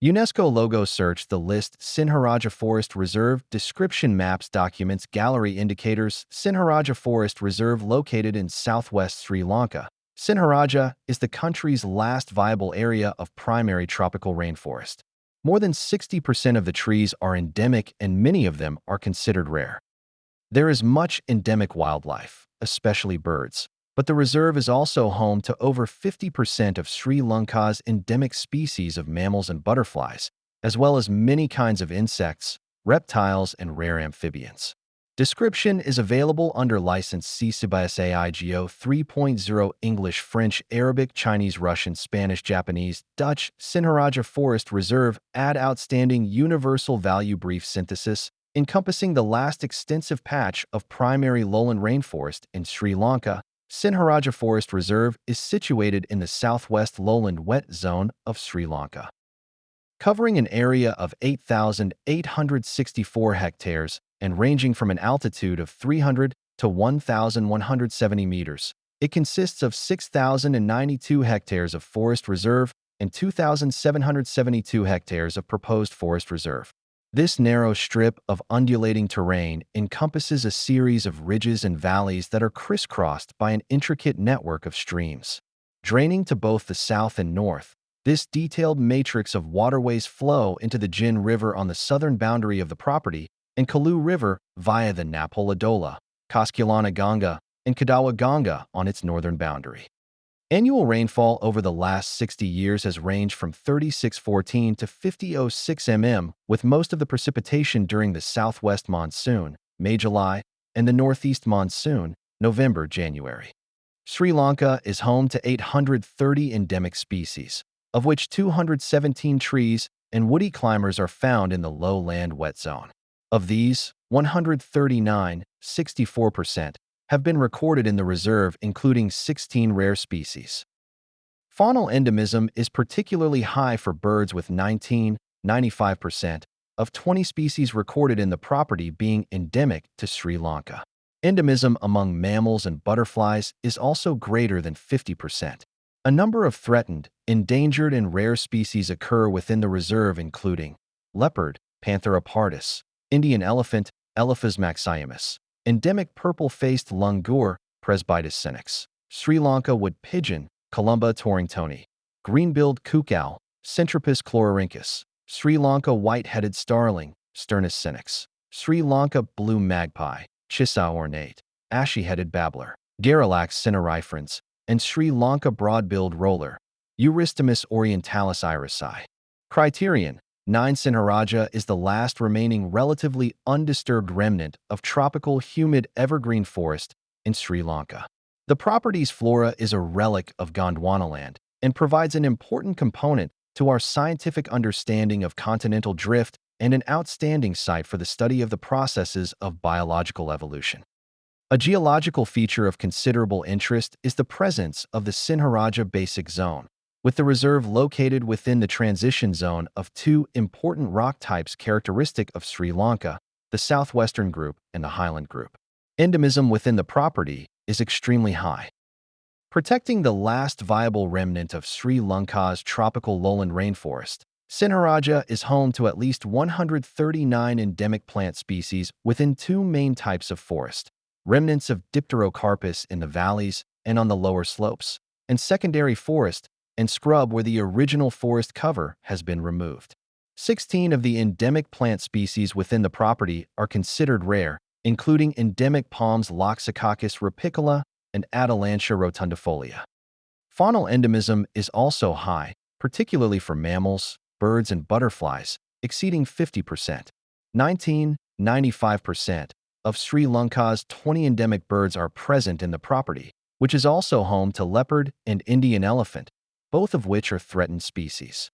UNESCO logo search the list Sinharaja Forest Reserve description maps documents gallery indicators Sinharaja Forest Reserve located in southwest Sri Lanka. Sinharaja is the country's last viable area of primary tropical rainforest. More than 60% of the trees are endemic and many of them are considered rare. There is much endemic wildlife, especially birds, but the reserve is also home to over 50% of Sri Lanka's endemic species of mammals and butterflies, as well as many kinds of insects, reptiles, and rare amphibians. Description is available under license CC-BY-SA-IGO 3.0 English, French, Arabic, Chinese, Russian, Spanish, Japanese, Dutch. Sinharaja Forest Reserve add outstanding universal value brief synthesis encompassing the last extensive patch of primary lowland rainforest in Sri Lanka. Sinharaja Forest Reserve is situated in the southwest lowland wet zone of Sri Lanka, covering an area of 8,864 hectares and ranging from an altitude of 300 to 1,170 meters. It consists of 6,092 hectares of forest reserve and 2,772 hectares of proposed forest reserve. This narrow strip of undulating terrain encompasses a series of ridges and valleys that are crisscrossed by an intricate network of streams. Draining to both the south and north, this detailed matrix of waterways flow into the Jin River on the southern boundary of the property and Kalu River via the Napola Dola, Kaskulana Ganga, and Kadawa Ganga on its northern boundary. Annual rainfall over the last 60 years has ranged from 3614 to 5006 mm, with most of the precipitation during the southwest monsoon, May-July, and the northeast monsoon, November-January. Sri Lanka is home to 830 endemic species, of which 217 trees and woody climbers are found in the lowland wet zone. Of these, 139, 64%, have been recorded in the reserve, including 16 rare species. Faunal endemism is particularly high for birds, with 19, 95% of 20 species recorded in the property being endemic to Sri Lanka. Endemism among mammals and butterflies is also greater than 50%. A number of threatened, endangered, and rare species occur within the reserve, including leopard, Panthera pardus, Indian elephant, Elephas maximus, endemic purple-faced langur, Presbytus synax, Sri Lanka wood pigeon, Columba torringtoni, green-billed cuckoo, Centropus chlororhynchus, Sri Lanka white-headed starling, Sturnus synax, Sri Lanka blue magpie, Chisa ornate, ashy-headed babbler, Garrulax cinerifrons, and Sri Lanka broad-billed roller, Eurystomus orientalis irisi. Criterion: 9. Sinharaja is the last remaining relatively undisturbed remnant of tropical humid evergreen forest in Sri Lanka. The property's flora is a relic of Gondwanaland and provides an important component to our scientific understanding of continental drift and an outstanding site for the study of the processes of biological evolution. A geological feature of considerable interest is the presence of the Sinharaja Basic Zone, with the reserve located within the transition zone of two important rock types characteristic of Sri Lanka, the Southwestern Group and the Highland Group. Endemism within the property is extremely high. Protecting the last viable remnant of Sri Lanka's tropical lowland rainforest, Sinharaja is home to at least 139 endemic plant species within two main types of forest: remnants of Dipterocarpus in the valleys and on the lower slopes, and secondary forest and scrub where the original forest cover has been removed. 16 of the endemic plant species within the property are considered rare, including endemic palms Loxococcus rapicola and Adelantia rotundifolia. Faunal endemism is also high, particularly for mammals, birds, and butterflies, exceeding 50%. 95% of Sri Lanka's 20 endemic birds are present in the property, which is also home to leopard and Indian elephant, both of which are threatened species.